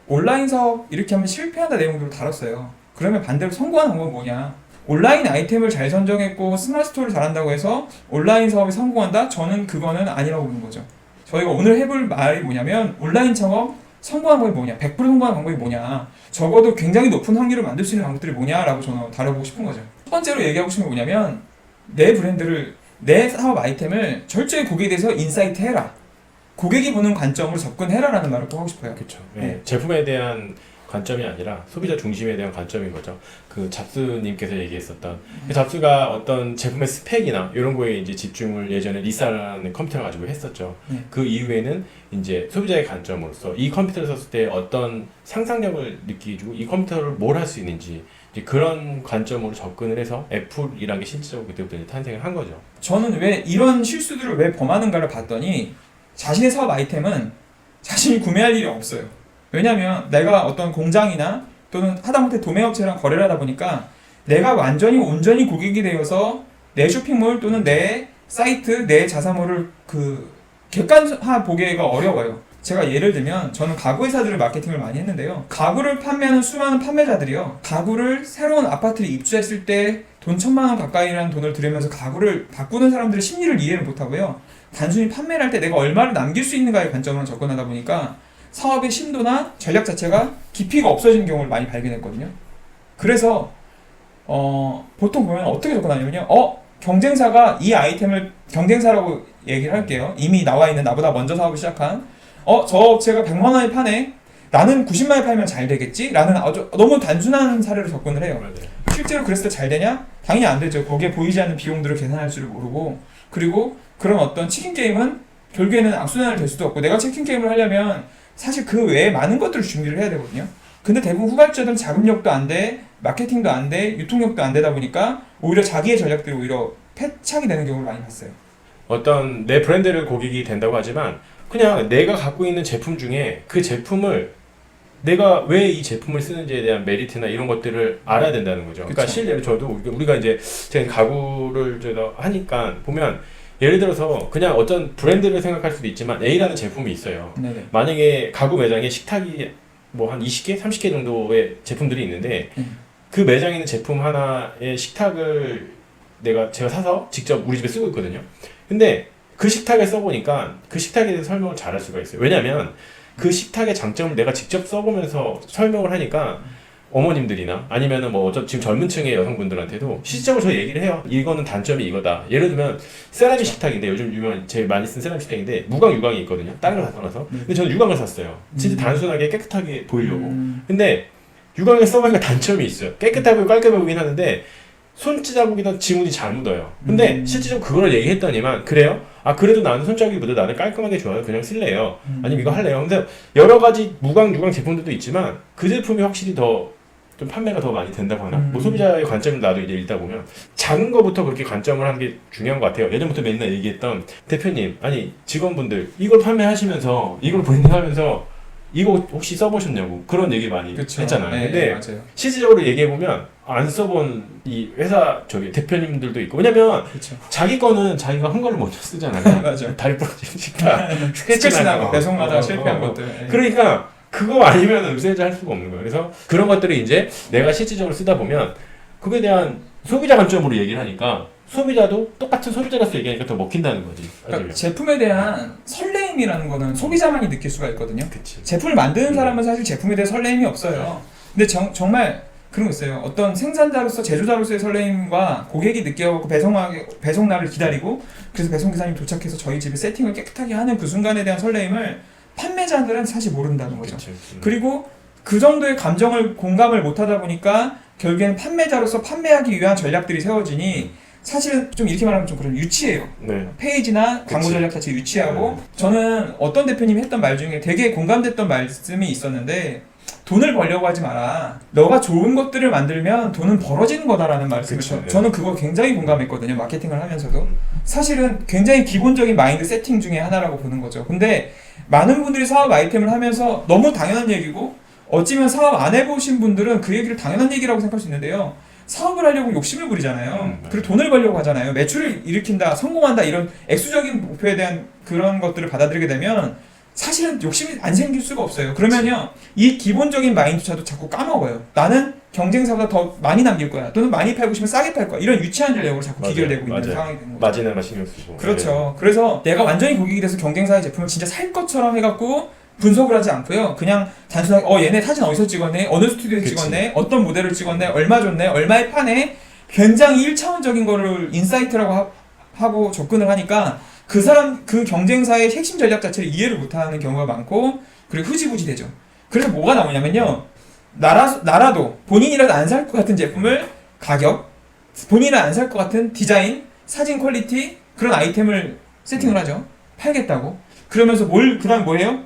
온라인 사업 이렇게 하면 실패한다 내용들을 다뤘어요. 그러면 반대로 성공하는 방법은 뭐냐? 온라인 아이템을 잘 선정했고 스마트 스토어를 잘한다고 해서 온라인 사업이 성공한다? 저는 그거는 아니라고 보는 거죠. 저희가 오늘 해볼 말이 뭐냐면 온라인 창업 성공한 방법이 뭐냐? 100% 성공한 방법이 뭐냐? 적어도 굉장히 높은 확률을 만들 수 있는 방법들이 뭐냐라고 저는 다뤄보고 싶은 거죠. 첫 번째로 얘기하고 싶은 게 뭐냐면 내 브랜드를, 내 사업 아이템을 철저히 고객에 대해서 인사이트 해라. 고객이 보는 관점으로 접근해라라는 말을 꼭 하고 싶어요. 그렇죠. 네. 제품에 대한 관점이 아니라 소비자 중심에 대한 관점인 거죠. 그 잡스님께서 얘기했었던 그 잡스가 어떤 제품의 스펙이나 이런 거에 이제 집중을 예전에 리사라는 컴퓨터를 가지고 했었죠. 그 이후에는 이제 소비자의 관점으로서 이 컴퓨터를 썼을 때 어떤 상상력을 느끼게 주고 이 컴퓨터를 뭘 할 수 있는지 이제 그런 관점으로 접근을 해서 애플이라는 게 실질적으로 그때부터 이제 탄생을 한 거죠. 저는 왜 이런 실수들을 왜 범하는가를 봤더니 자신의 사업 아이템은 자신이 구매할 일이 없어요. 왜냐면 내가 어떤 공장이나 또는 하다못해 도매업체랑 거래를 하다 보니까 내가 완전히 온전히 고객이 되어서 내 쇼핑몰 또는 내 사이트, 내 자사몰을 객관화 보기가 어려워요. 제가 예를 들면 저는 가구 회사들을 마케팅을 많이 했는데요. 가구를 판매하는 수많은 판매자들이요. 가구를 새로운 아파트를 입주했을 때 돈 1,000만 원 가까이라는 돈을 들이면서 가구를 바꾸는 사람들의 심리를 이해를 못하고요. 단순히 판매를 할 때 내가 얼마를 남길 수 있는가의 관점으로 접근하다 보니까 사업의 심도나 전략 자체가 깊이가 없어지는 경우를 많이 발견했거든요. 그래서 보통 보면 어떻게 접근하냐면요. 경쟁사가 이 아이템을 경쟁사라고 얘기를 할게요. 이미 나와 있는 나보다 먼저 사업을 시작한 저 업체가 100만 원에 파네. 나는 90만 원에 팔면 잘 되겠지? 라는 아주 너무 단순한 사례로 접근을 해요. 실제로 그랬을 때 잘 되냐? 당연히 안 되죠. 거기에 보이지 않는 비용들을 계산할 줄 모르고, 그리고 그런 어떤 치킨 게임은 결국에는 악순환을 될 수도 없고, 내가 치킨 게임을 하려면 사실 그 외에 많은 것들을 준비를 해야 되거든요. 근데 대부분 후발주들은 자금력도 안 돼, 마케팅도 안 돼, 유통력도 안 되다 보니까 오히려 자기의 전략들이 오히려 패착이 되는 경우를 많이 봤어요. 어떤 내 브랜드를 고객이 된다고 하지만 그냥 내가 갖고 있는 제품 중에 그 제품을 내가 왜 이 제품을 쓰는지에 대한 메리트나 이런 것들을 알아야 된다는 거죠. 그러니까 실제로 저도 우리가 이제 제가 가구를 하니까 보면 예를 들어서 그냥 어떤 브랜드를 생각할 수도 있지만 A라는 제품이 있어요. 네네. 만약에 가구 매장에 식탁이 뭐 한 20개, 30개 정도의 제품들이 있는데 그 매장에 있는 제품 하나의 식탁을 제가 사서 직접 우리 집에 쓰고 있거든요. 근데 그 식탁을 써보니까 그 식탁에 대해서 설명을 잘 할 수가 있어요. 왜냐면 그 식탁의 장점을 내가 직접 써보면서 설명을 하니까 어머님들이나 아니면은 지금 젊은 층의 여성분들한테도 실질적으로 저 얘기를 해요. 이거는 단점이 이거다. 예를 들면 세라믹 식탁인데 요즘 유명한 제일 많이 쓴 세라믹 식탁인데 무광 유광이 있거든요. 다른 걸 다 떠나서. 근데 저는 유광을 샀어요. 진짜 단순하게 깨끗하게 보이려고. 근데 유광을 써보니까 단점이 있어요. 깨끗하고 깔끔해 보이긴 하는데 손자국이나 지문이 잘 묻어요. 근데 실질적으로 그걸 얘기했더니만 그래요? 그래도 나는 손자국이보다 나는 깔끔하게 좋아요. 그냥 쓸래요. 아니면 이거 할래요. 근데 여러 가지 무광, 유광 제품들도 있지만 그 제품이 확실히 좀 판매가 더 많이 된다고 하나? 소비자의 관점을 나도 이제 읽다 보면 작은 거부터 그렇게 관점을 하는 게 중요한 것 같아요. 예전부터 맨날 얘기했던 대표님, 아니 직원분들 이걸 판매하시면서 이걸 브랜딩하면서 이거 혹시 써보셨냐고 그런 얘기 많이 했잖아요. 네, 근데 맞아요. 실질적으로 얘기해보면 안 써본 이 회사 대표님들도 있고, 왜냐면 자기 거는 자기가 한 걸로 먼저 쓰잖아요. 맞아. 다리 부러진 식탁, 스케치나 배송하다가 실패한 것들. 그러니까 그거 아니면 음세이즈 할 수가 없는 거예요. 그래서 그런 것들이 이제 내가 실질적으로 쓰다 보면 그거에 대한 소비자 관점으로 얘기를 하니까 소비자도 똑같은 소비자로서 얘기하니까 더 먹힌다는 거지. 그러니까 제품에 대한 설레임이라는 거는 소비자만이 느낄 수가 있거든요. 그치. 제품을 만드는 사람은 사실 제품에 대해 설레임이 없어요. 근데 정말 그런 거 있어요. 어떤 생산자로서 제조자로서의 설레임과 고객이 느껴갖고 배송날을 기다리고 그래서 배송기사님 도착해서 저희 집에 세팅을 깨끗하게 하는 그 순간에 대한 설레임을 판매자들은 사실 모른다는 거죠. 그리고 그 정도의 공감을 못하다 보니까 결국에는 판매자로서 판매하기 위한 전략들이 세워지니 사실은 좀 이렇게 말하면 좀 그런 유치해요. 네. 페이지나 광고 전략 자체 유치하고 저는 어떤 대표님이 했던 말 중에 되게 공감됐던 말씀이 있었는데 돈을 벌려고 하지 마라. 너가 좋은 것들을 만들면 돈은 벌어지는 거다라는 말씀을 저는 그거 굉장히 공감했거든요. 마케팅을 하면서도. 사실은 굉장히 기본적인 마인드 세팅 중에 하나라고 보는 거죠. 근데 많은 분들이 사업 아이템을 하면서 너무 당연한 얘기고 어찌면 사업 안 해보신 분들은 그 얘기를 당연한 얘기라고 생각할 수 있는데요. 사업을 하려고 욕심을 부리잖아요. 그리고 돈을 벌려고 하잖아요. 매출을 일으킨다, 성공한다 이런 액수적인 목표에 대한 그런 것들을 받아들이게 되면 사실은 욕심이 안 생길 수가 없어요. 그러면요, 이 기본적인 마인드조차도 자꾸 까먹어요. 나는 경쟁사보다 더 많이 남길 거야. 또는 많이 팔고 싶으면 싸게 팔 거야. 이런 유치한 전략으로 자꾸 기결되고 있는 상황이 되는 거죠. 마진에만 신경 쓰고. 그렇죠. 그래서 내가 완전히 고객이 돼서 경쟁사의 제품을 진짜 살 것처럼 해갖고 분석을 하지 않고요. 그냥 단순하게 얘네 사진 어디서 찍었네, 어느 스튜디오에서 찍었네, 어떤 모델을 찍었네, 얼마 줬네, 얼마에 파네, 굉장히 1차원적인 거를 인사이트라고 하고 접근을 하니까 그 경쟁사의 핵심 전략 자체를 이해를 못하는 경우가 많고, 그리고 흐지부지 되죠. 그래서 뭐가 나오냐면요, 나라도 본인이라도 안 살 것 같은 제품을 가격, 본인은 안 살 것 같은 디자인, 사진 퀄리티, 그런 아이템을 세팅을 하죠. 팔겠다고. 그러면서 그다음 뭐예요?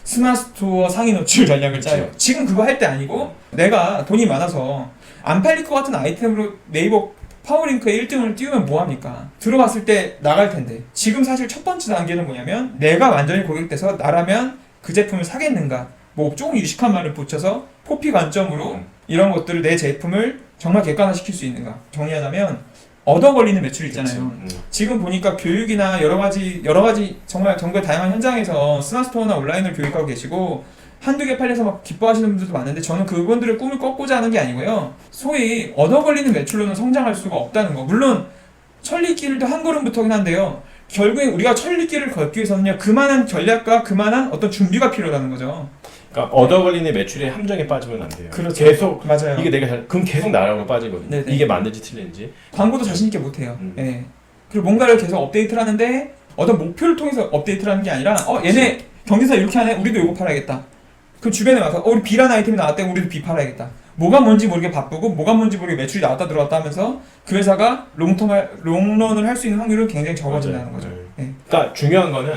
스마트스토어 상위 노출 전략을 짜요. 그렇죠. 지금 그거 할 때 아니고, 내가 돈이 많아서 안 팔릴 것 같은 아이템으로 네이버 파워링크에 1등을 띄우면 뭐합니까? 들어갔을 때 나갈 텐데. 지금 사실 첫 번째 단계는 뭐냐면, 내가 완전히 고객 돼서 나라면 그 제품을 사겠는가, 뭐 조금 유식한 말을 붙여서 포피 관점으로 이런 것들을, 내 제품을 정말 객관화시킬 수 있는가. 정리하자면 얻어 걸리는 매출 있잖아요. 지금 보니까 교육이나 여러 가지 정말 정말 다양한 현장에서 스마트스토어나 온라인을 교육하고 계시고 한두 개 팔려서 막 기뻐하시는 분들도 많은데, 저는 그분들의 꿈을 꺾고자 하는 게 아니고요, 소위 얻어 걸리는 매출로는 성장할 수가 없다는 거. 물론 천리길도 한 걸음부터긴 한데요, 결국에 우리가 천리길을 걷기 위해서는요, 그만한 전략과 그만한 어떤 준비가 필요하다는 거죠. 그러니까 얻어 걸리는 매출의 함정에 빠지면 안 돼요. 그렇죠. 계속 맞아요. 이게 그럼 계속 나라로 빠지거든요. 네네. 이게 맞는지 틀린지. 광고도 자신 있게 못 해요. 예. 그리고 뭔가를 계속 업데이트를 하는데 어떤 목표를 통해서 업데이트를 하는 게 아니라, 얘네 경쟁사 이렇게 하네, 우리도 이거 팔아야겠다. 그 주변에 와서 우리 B라는 아이템이 나왔대, 우리도 B 팔아야겠다. 뭐가 뭔지 모르게 바쁘고 뭐가 뭔지 모르게 매출이 나왔다 들어왔다 하면서 그 회사가 롱런을 할 수 있는 확률은 굉장히 적어진다는 맞아요. 거죠. 네. 그러니까 중요한 거는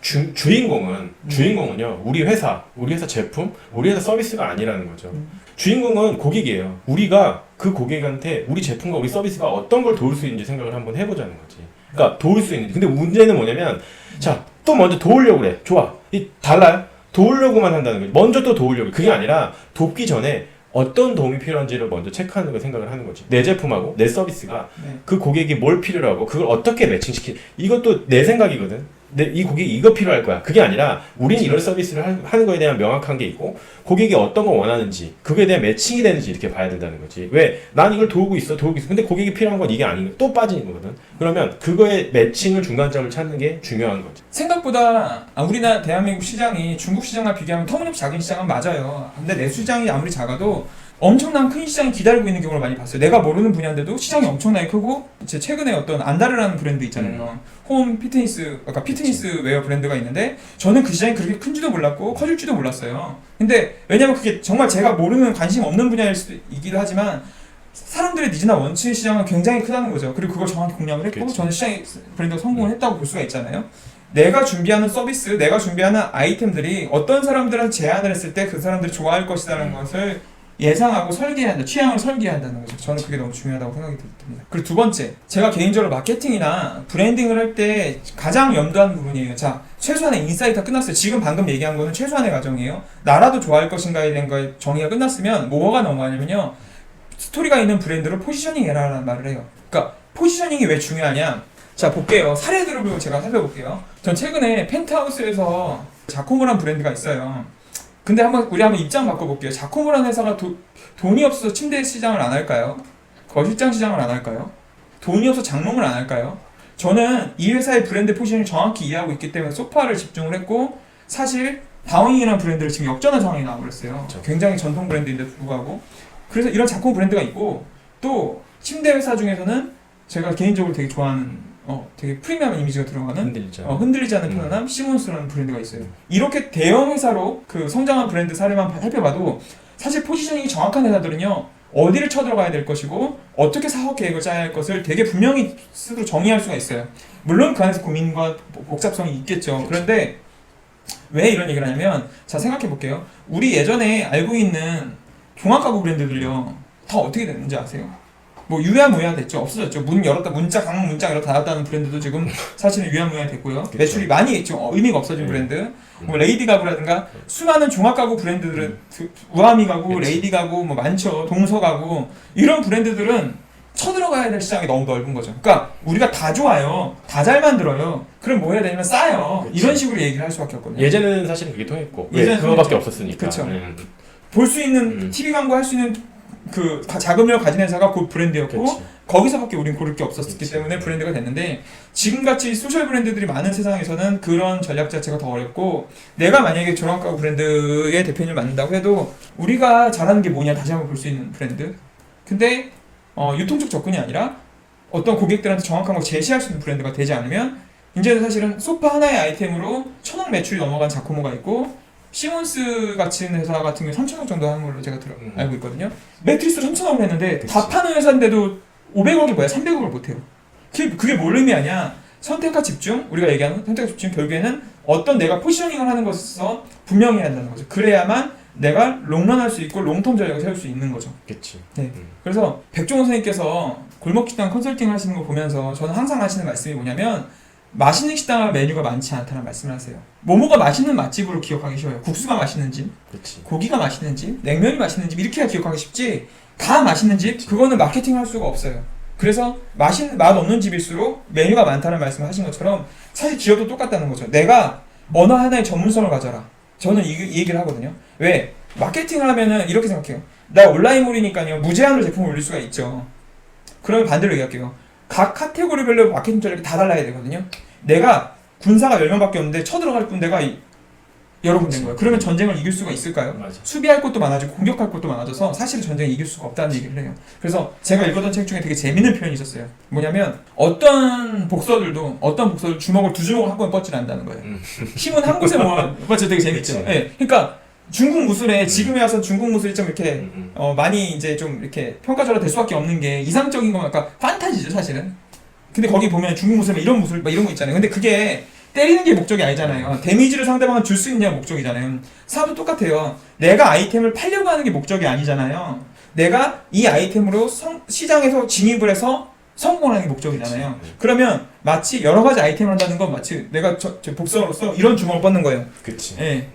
주인공은요, 우리 회사 제품, 우리 회사 서비스가 아니라는 거죠. 주인공은 고객이에요. 우리가 그 고객한테 우리 제품과 우리 서비스가 어떤 걸 도울 수 있는지 생각을 한번 해보자는 거지. 그러니까 도울 수 있는지. 근데 문제는 뭐냐면, 자, 또 먼저 도우려고 그래. 좋아. 달라요? 도우려고만 한다는 거지. 먼저 또 도우려고. 그게 아니라 돕기 전에 어떤 도움이 필요한지를 먼저 체크하는 걸 생각을 하는 거지. 내 제품하고 내 서비스가 그 고객이 뭘 필요로 하고 그걸 어떻게 이것도 내 생각이거든. 이 고객이 이거 필요할 거야. 그게 아니라 우리는 이런 서비스를 하는 거에 대한 명확한 게 있고, 고객이 어떤 거 원하는지, 그거에 대한 매칭이 되는지 이렇게 봐야 된다는 거지. 왜? 난 이걸 도우고 있어. 근데 고객이 필요한 건 이게 아닌 거, 또 빠지는 거거든. 그러면 그거의 매칭을, 중간점을 찾는 게 중요한 거지. 생각보다 우리나라 대한민국 시장이 중국 시장과 비교하면 터무니없이 작은 시장은 맞아요. 근데 내 시장이 아무리 작아도 엄청난 큰 시장이 기다리고 있는 경우를 많이 봤어요. 내가 모르는 분야인데도 시장이 엄청나게 크고, 제 최근에 어떤 안다르라는 브랜드 있잖아요. 홈 피트니스, 아까 피트니스 웨어 브랜드가 있는데, 저는 그 시장이 그렇게 큰지도 몰랐고 커질지도 몰랐어요. 근데 왜냐면 그게 정말 제가 모르는, 관심 없는 분야일 수도 있기도 하지만, 사람들의 니즈나 원치의 시장은 굉장히 크다는 거죠. 그리고 그걸 정확히 공략을 했고, 그치. 저는 시장의 브랜드가 성공을 했다고 볼 수가 있잖아요. 내가 준비하는 서비스, 내가 준비하는 아이템들이 어떤 사람들한테 제안을 했을 때 그 사람들이 좋아할 것이라는 것을 예상하고 설계해야 한다. 취향을 설계해야 한다는 거죠. 저는 그게 너무 중요하다고 생각이 듭니다. 그리고 두 번째, 제가 개인적으로 마케팅이나 브랜딩을 할 때 가장 염두하는 부분이에요. 자, 최소한의 인사이트가 끝났어요. 지금 방금 얘기한 거는 최소한의 과정이에요. 나라도 좋아할 것인가에 대한 거에 정의가 끝났으면 뭐가 넘어가냐면요, 스토리가 있는 브랜드로 포지셔닝 해라라는 말을 해요. 그러니까 포지셔닝이 왜 중요하냐? 자, 볼게요. 사례들을 제가 살펴볼게요. 전 최근에 펜트하우스에서 자코모란 브랜드가 있어요. 근데 우리 한번 입장 바꿔볼게요. 자코모란 회사가 돈이 없어서 침대 시장을 안 할까요? 거실장 시장을 안 할까요? 돈이 없어서 장롱을 안 할까요? 저는 이 회사의 브랜드 포지션을 정확히 이해하고 있기 때문에 소파를 집중을 했고, 사실 다운잉이라는 브랜드를 지금 역전한 상황이 나와버렸어요. 그렇죠. 굉장히 전통 브랜드인데도 불구하고. 그래서 이런 자코모 브랜드가 있고, 또 침대 회사 중에서는 제가 개인적으로 되게 좋아하는 되게 프리미엄 이미지가 들어가는 흔들리지 않는 편안함 시몬스라는 브랜드가 있어요. 이렇게 대형 회사로 그 성장한 브랜드 사례만 살펴봐도 사실 포지셔닝이 정확한 회사들은요, 어디를 쳐들어가야 될 것이고 어떻게 사업 계획을 짜야 할 것을 되게 분명히 스스로 정의할 수가 있어요. 물론 그 안에서 고민과 복잡성이 있겠죠. 그런데 왜 이런 얘기를 하냐면, 자, 생각해 볼게요. 우리 예전에 알고 있는 종합가구 브랜드들요, 다 어떻게 됐는지 아세요? 뭐 유야무야 됐죠. 없어졌죠. 문 열었다, 강문 문짝 열었다 닫았다는 브랜드도 지금 사실은 유야무야 됐고요. 그쵸. 매출이 많이 지금 의미가 없어진 브랜드. 뭐 레이디 가구라든가 수많은 종합 가구 브랜드들은 우아미 가구, 레이디 가구 뭐 많죠. 동서 가구, 이런 브랜드들은 쳐들어가야 될 시장이 너무 넓은 거죠. 그러니까 우리가 다 좋아요. 다 잘 만들어요. 그럼 뭐 해야 되냐면 싸요. 그치. 이런 식으로 얘기를 할 수밖에 없거든요. 예전에는 사실은 그게 통했고 예전에는 그거밖에 통했죠. 없었으니까. 그쵸. 볼 수 있는 TV 광고 할 수 있는 그 자금력을 가진 회사가 그 브랜드였고 그치. 거기서밖에 우린 고를 게 없었기 그치. 때문에 브랜드가 됐는데 지금같이 소셜 브랜드들이 많은 세상에서는 그런 전략 자체가 더 어렵고 내가 만약에 조랑가구 브랜드의 대표님을 만든다고 해도 우리가 잘하는 게 뭐냐 다시 한번 볼 수 있는 브랜드 근데 유통적 접근이 아니라 어떤 고객들한테 정확한 걸 제시할 수 있는 브랜드가 되지 않으면 이제는 사실은 소파 하나의 아이템으로 1,000억 매출이 넘어간 자코모가 있고 시몬스 같은 회사 같은 경우 3,000억 정도 하는 걸로 제가 알고 있거든요. 매트리스로 3,000억을 했는데 그치. 다 파는 회사인데도 500억이 뭐야? 300억을 못해요. 그게 뭘 의미하냐? 선택과 집중, 우리가 얘기하는 선택과 집중 결국에는 어떤 내가 포지셔닝을 하는 것에서 분명히 해야 한다는 거죠. 그래야만 내가 롱런할 수 있고 롱텀 전략을 세울 수 있는 거죠. 그치. 네. 그래서 백종원 선생님께서 골목식당 컨설팅 하시는 거 보면서 저는 항상 하시는 말씀이 뭐냐면 맛있는 식당 메뉴가 많지 않다는 말씀을 하세요. 뭐뭐가 맛있는 맛집으로 기억하기 쉬워요. 국수가 맛있는 집, 그치. 고기가 맛있는 집, 냉면이 맛있는 집 이렇게 기억하기 쉽지 다 맛있는 집 그거는 마케팅 할 수가 없어요. 그래서 맛 없는 집일수록 메뉴가 많다는 말씀을 하신 것처럼 사실 기업도 똑같다는 거죠. 내가 어느 하나의 전문성을 가져라. 저는 이 얘기를 하거든요. 왜? 마케팅을 하면은 이렇게 생각해요. 나 온라인몰이니까요 무제한으로 제품을 올릴 수가 있죠. 그러면 반대로 얘기할게요. 각 카테고리별로 마케팅 전략이 다 달라야 되거든요. 내가 군사가 10명밖에 없는데 쳐들어갈 군대가 여러 군데인 거예요. 그러면 전쟁을 이길 수가 있을까요? 맞아. 수비할 것도 많아지고 공격할 것도 많아져서 사실은 전쟁을 이길 수가 없다는 얘기를 해요. 그래서 제가 읽었던 책 중에 되게 재밌는 표현이 있었어요. 뭐냐면 어떤 복서들도 어떤 복서들 주먹을 두 주먹을 한꺼번에 뻗질 않는다는 거예요. 힘은 한 곳에 모아. 맞죠? 되게 재밌죠. 그치. 네. 그러니까 중국 무술에 지금에 와서 중국 무술이 좀 이렇게 음. 많이 이제 좀 이렇게 평가절하 될 수밖에 없는 게 이상적인 건 약간 판타지죠 사실은. 근데 거기 보면 중국 무술에 이런 무술 막 이런 거 있잖아요. 근데 그게 때리는 게 목적이 아니잖아요. 데미지를 상대방은 줄 수 있냐가 목적이잖아요. 사업도 똑같아요. 내가 아이템을 팔려고 하는 게 목적이 아니잖아요. 내가 이 아이템으로 시장에서 진입을 해서 성공하는 게 목적이잖아요. 그치. 그러면 마치 여러 가지 아이템을 한다는 건 마치 내가 저 복서로서 이런 주먹을 뻗는 거예요. 그치. 예.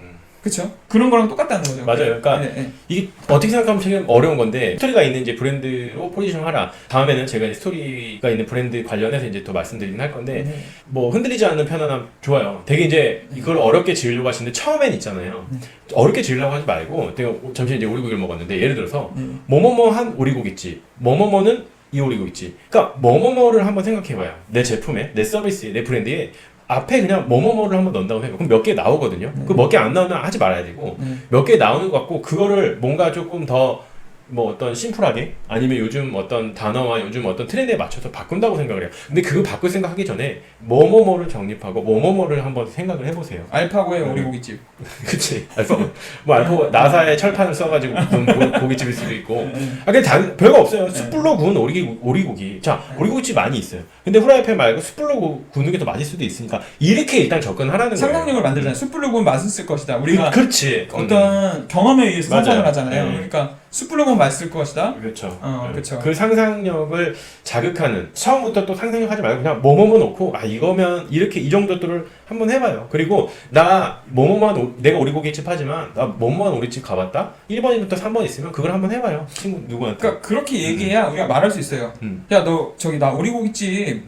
그쵸? 그런 거랑 똑같다는 거죠. 맞아요. 그러니까 네, 네. 이게 어떻게 생각하면 되게 어려운 건데 스토리가 있는 이제 브랜드로 포지션하라. 다음에는 제가 이제 스토리가 있는 브랜드 관련해서 이제 또 말씀드리긴 할 건데 네. 뭐 흔들리지 않는 편안함 좋아요. 되게 이제 이걸 어렵게 지으려고 하시는데 처음엔 있잖아요. 어렵게 지으려고 하지 말고 내가 잠시 이제 오리고기를 먹었는데 예를 들어서 뭐뭐뭐 한 오리고기집, 뭐뭐뭐는 이 오리고기집. 그러니까 뭐뭐뭐를 한번 생각해봐요. 내 제품에, 내 서비스에, 내 브랜드에 앞에 그냥 뭐뭐뭐를 한번 넣는다고 해요. 그럼 몇 개 나오거든요. 그 몇 개 안 나오면 하지 말아야 되고 몇 개 나오는 것 같고 그거를 뭔가 조금 더 뭐 어떤 심플하게 아니면 요즘 어떤 단어와 요즘 어떤 트렌드에 맞춰서 바꾼다고 생각을 해요. 근데 그거 바꿀 생각하기 전에 뭐뭐뭐를 정립하고 뭐뭐뭐를 한번 생각을 해보세요. 알파고의 오리고기집. 그치. 알파 뭐 알파 나사의 철판을 써가지고 구운 고깃집일 수도 있고. 아 근데 별거 없어요. 숯불로 구운 오리고기. 자 오리고기집 많이 있어요. 근데 후라이팬 말고 숯불로 구우는 게 더 맛있을 수도 있으니까 이렇게 일단 접근하라는 거예요. 상상력을 만들잖아요. 숯불로 구우면 맛있을 것이다. 우리가 그렇지. 어떤 경험에 의해서 맞아요. 상상을 하잖아요. 네. 그러니까 숯불로 구우면 맛있을 것이다. 그렇죠. 그렇죠. 그 상상력을 자극하는 처음부터 또 상상력 하지 말고 그냥 뭐뭐뭐 놓고 아 이거면 이렇게 이 정도들을 한번 해봐요. 그리고 나 뭐뭐만 내가 오리고기집 하지만 나 뭐뭐만 오리집 가봤다. 1번부터 3번 있으면 그걸 한번 해봐요. 친구 누구한테. 그러니까 그렇게 얘기해야 우리가 말할 수 있어요. 야 너 저기 나 오리고기집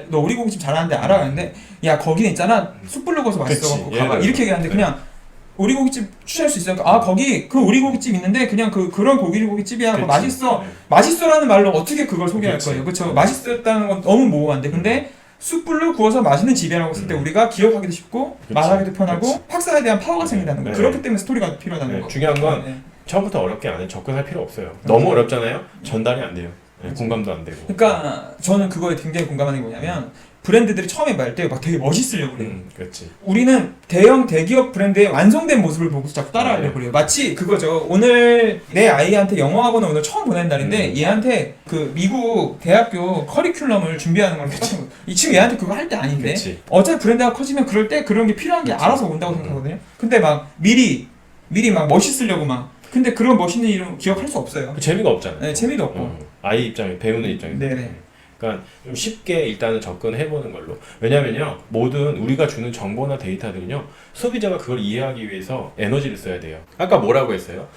너 오리고기집 잘하는데 알아? 근데 야 거기는 있잖아 숯불로 구워서 맛있어갖고 가봐. 이렇게 얘기하는데 그냥 오리고기집 추천할 수 있어요. 아 거기 그 오리고기집 있는데 그냥 그런 오리고기집이야. 그거 맛있어. 맛있어라는 말로 어떻게 그걸 소개할 거예요? 그렇죠? 맛있었다는 건 너무 모호한데 근데 숯불로 구워서 맛있는 집이라고 했을 때 우리가 기억하기도 쉽고 말하기도 편하고 확산에 대한 파워가 생긴다는 거예요. 그렇기 때문에 스토리가 필요하다는 거. 중요한 건 처음부터 어렵게 안 해. 접근할 필요 없어요. 너무 어렵잖아요. 전달이 안 돼요. 공감도 안 되고. 그러니까 저는 그거에 굉장히 공감하는 게 뭐냐면 브랜드들이 처음에 말 때 막 되게 멋있으려고 그래요. 그렇지. 우리는 대기업 브랜드의 완성된 모습을 보고 자꾸 따라하려고 그래요. 마치 그거죠. 오늘 내 아이한테 영어 학원을 오늘 처음 보낸 날인데 얘한테 그 미국 대학교 커리큘럼을 준비하는 거랑 똑같은 거예요. 지금 얘한테 그거 할 때 아닌데 그치. 어차피 브랜드가 커지면 그럴 때 그런 게 필요한 게 알아서 온다고 생각하거든요. 근데 막 미리 막 멋있으려고 막 근데 그런 멋있는 이름 기억할 수 없어요. 그 재미가 없잖아요. 네, 재미도 없고. 아이 입장에 배우는 입장에서. 네네. 그러니까 좀 쉽게 일단은 접근해보는 걸로. 왜냐면요, 모든 우리가 주는 정보나 데이터들은요, 소비자가 그걸 이해하기 위해서 에너지를 써야 돼요. 아까 뭐라고 했어요?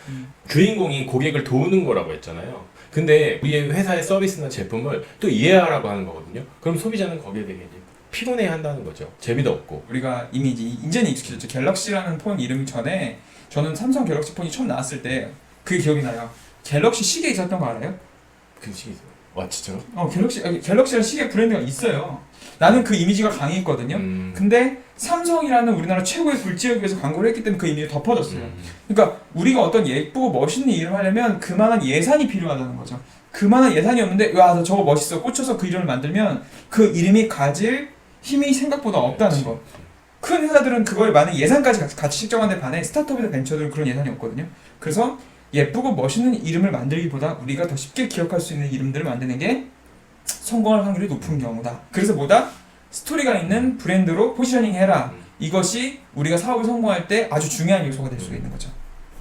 주인공이 고객을 도우는 거라고 했잖아요. 근데 우리 회사의 서비스나 제품을 또 이해하라고 하는 거거든요. 그럼 소비자는 거기에 되게 이제 피곤해 한다는 거죠. 재미도 없고. 우리가 이미 이제는 익숙해졌죠. 갤럭시라는 폰 이름 전에 저는 삼성 갤럭시 폰이 처음 나왔을 때 그게 기억이 나요. 갤럭시 시계 있었던 거 알아요? 그 시기죠. 와 진짜요? 갤럭시라는 시계 브랜드가 있어요. 나는 그 이미지가 강했거든요. 근데 삼성이라는 우리나라 최고의 굴지역에서 광고를 했기 때문에 그 이미지가 덮어졌어요. 그러니까 우리가 어떤 예쁘고 멋있는 이름을 하려면 그만한 예산이 필요하다는 거죠. 그만한 예산이 없는데 와, 나 저거 멋있어 꽂혀서 그 이름을 만들면 그 이름이 가질 힘이 생각보다 없다는 거. 큰 회사들은 그거에 많은 예산까지 같이 책정하는 데 반해 스타트업이나 벤처들은 그런 예산이 없거든요. 그래서 예쁘고 멋있는 이름을 만들기보다 우리가 더 쉽게 기억할 수 있는 이름들을 만드는 게 성공할 확률이 높은 경우다. 그래서 보다 스토리가 있는 브랜드로 포지셔닝 해라. 이것이 우리가 사업을 성공할 때 아주 중요한 요소가 될 수가 있는 거죠.